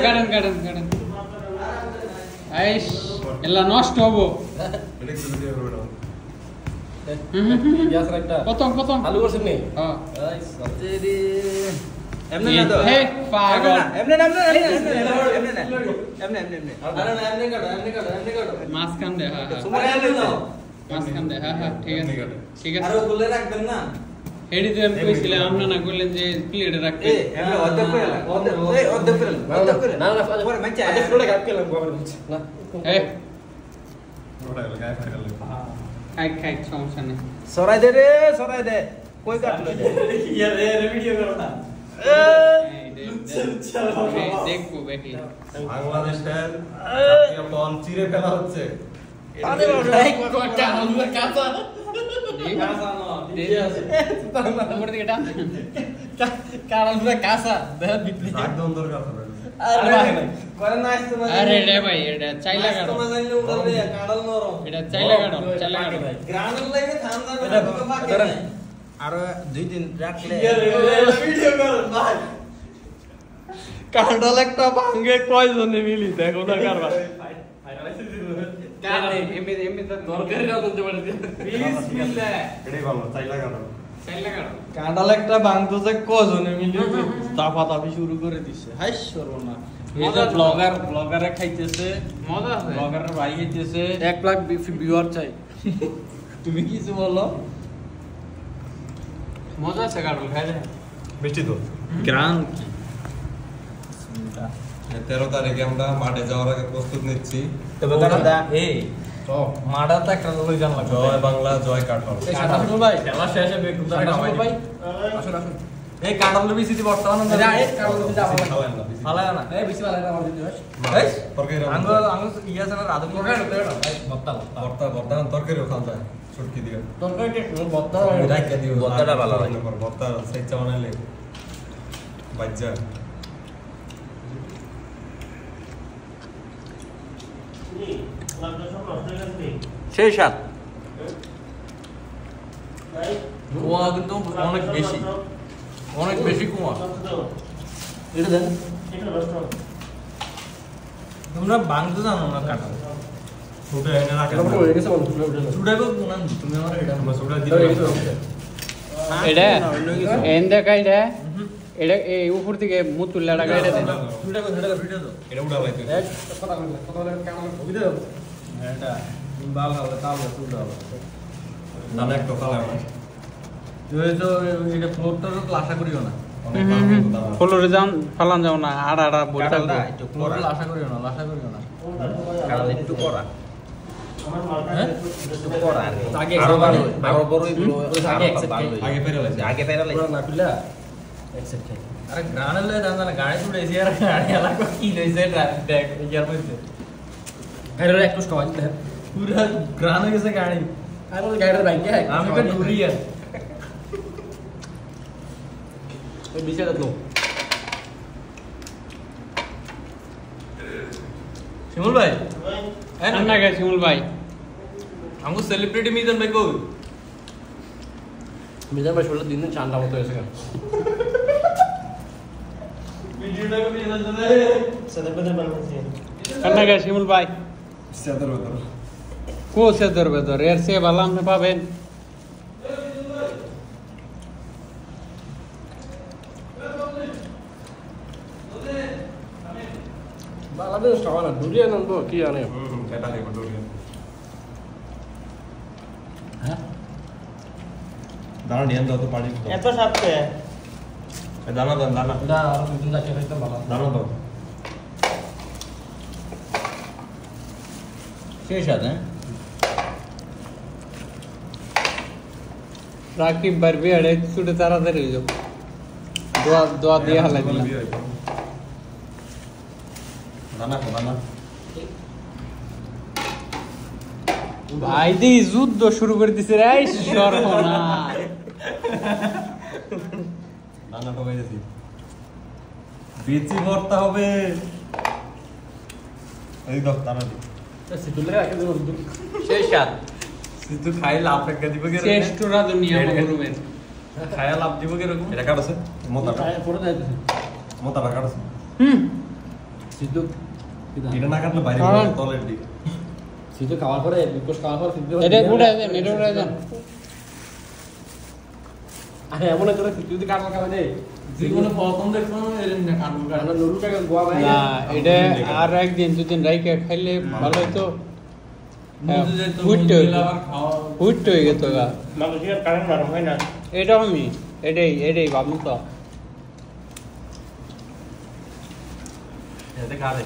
গাড়েন আইস এলা নষ্ট হবো প্রথম আলু করছেন নি হ্যাঁ এমনে না তো হে পাগল এমনে কাটো মাঝখান দে হ্যাঁ মাঝখান দে হ্যাঁ ঠিক আছে আরো বলে রাখবেন না হেডি তো আমি কইছিলাম আপনারা না কইলেন যে প্লেটে রাখতে এমনে অর্ধেক করে না পরে মাইচা আজ ফ্লোরে গাপ কেলাম গোবর না এই খাই সমস্যা নেই সরাই দে কই কাটলো ইয়ার ভিডিও করো না দেখবো বেটি বাংলাদেশের পন চিরে ফেলা হচ্ছে আরে রে ভাই এটা চাইলা কাটো এটা চাইলা কাটো আরো 2 দিন রাখলে কাঁঠাল একটা ভাঙে কয়জনে মিলি দেখো না কারবার কাঁঠাল একটা ভাঙতেছে কজনে মিলি তাপি শুরু করে দিচ্ছে হাইস সর্বনা ব্লগারে খাইতেছে মজা আছে ব্লগারের ভাই খাইতেছে 1 লাখ ভিউয়ার চাই তুমি কিছু বলো মজা আছে কাটল খাই দে মিষ্টি তো গ্রাম 13 তারিখে আমরা মাঠে যাওয়ার আগে প্রস্তুত নিচ্ছি তবে কাটা এই তো মাডা তো একটা লই জানলা জয় বাংলা জয় কাঁঠাল কাটাল ভাই খেলা শেষে বেগুন ভাই আসুন এই কাটাল বেশি দি বর্তমান না এই কাটাল বেশি দাও ফালায় না এই বেশি ফালায় না আমার দিদি এই তরকারি আঙ্গ ইয়া জানা রাধু বর্তা তরকারিও খাওয়া যায় ছুটকি দিয়ে তরকারি বর্তা রাখকে দিও বর্তাটা ভালো হয় বর্তা সেচ্চা বানাইলে বাজ্জা সেই সাত কুয়া কিন্তু অনেক বেশি কুয়া এটা দেন তোমরা বাংলা জানো না কাটা ছুটে এনে রাখে ছুটাইবো কোন তুমি আমার এটা ছুটে দিলে এটা এন্ডা কাইডা এটা এই উপর থেকে মুতুল্লা টাকা এটা দেন ছুটাইবো ভিডিও দাও এটা উড়া লাইতে কথা বলে কেমন কবি দাও এটা বাল হবে তাও ছুটা হবে দানা একটু খালা না এই তো এটা ফ্লোরটা তো আশা করিও না ফলরে যান ফালান যাও না আড়া বড় থাকবে একটু ফ্লোরে আশা করিও না কারণ একটু করা আগে আরো বড় আগে ফেরা লাইছে আরে গ্রানে লয়ে দাঁড়া না গাড়ি ছুটেছি আর গাড়ি এলাকা কি লইছে দেখ ইয়ার মধ্যে গাড়ির একটু সবাই দেখ পুরো গ্রান হয়ে গেছে গাড়ি আর ওই গাড়ির বাইকে আমি তো দূরই আর এই বিছানা তো শিমুল ভাই না গে শিমুল ভাই আমগো সেলিব্রিটি মিজান ভাই কই মিজান ভাই শুনলে দিন চাঁদা মতো হয়েছে ভিডিওটা কো মিজান দাদা সেলিব্রিটি বানাইছে না গে শিমুল ভাই সেদর বেদর কো সেদর বেদর এর সে ভালো আপনি পাবেন বাংলাদেশ টাওয়ার দুরিয়া নন্দ কি জানে সেটা দেখো দৌড়িয়ে হ্যাঁ দানা নিয়ে দাও তো পানি এত সাপতে দানা দা আর দুদিন যাচ্ছে হয়তো ভালো দানা দাও শেষ আছে রাকিব বারবি আড়ে ছুটে তাড়াতাড়ি হয়ে যাও দোয়া দিয়ে হালাই দিলাম দানা ভাই দি যুদ্ধ শুরু করে দিছে রে সর্বনা দানা ঢোকাই দিছি বেচি ভর্তা হবে এই দাও দানা দি সিতুলে রাখে দেব শেষ সাত সিতু খাই লাভ রেখে দিবে কে চেষ্টা দুনিয়া মরুমের খায়া লাভ দিব কে রকম এটা কাটছে মোটা পুরো দেয় মোটা কাটছে সিদ্ধ এটা না কাটলে বাইরে কারণ- তলের দিকে সিদ্ধ খাওয়ার পরে বিকোষ খাওয়ার পরে সিদ্ধ এটা উড়ে দেন এটা উড়ে দেন আরে এমন করে সিদ্ধ যদি কাটল খাবে দে জীবনে প্রথম দেখলাম এরকম না কাটবো আমরা নুরু কাকে গোয়া ভাই না এটা আর একদিন দুদিন রাইকে খাইলে ভালো হইতো ফুট হয়ে গেত গা মানুষের কারেন্ট নরম হয় না এটা আমি এটাই ভাবুন তো এতে খাবে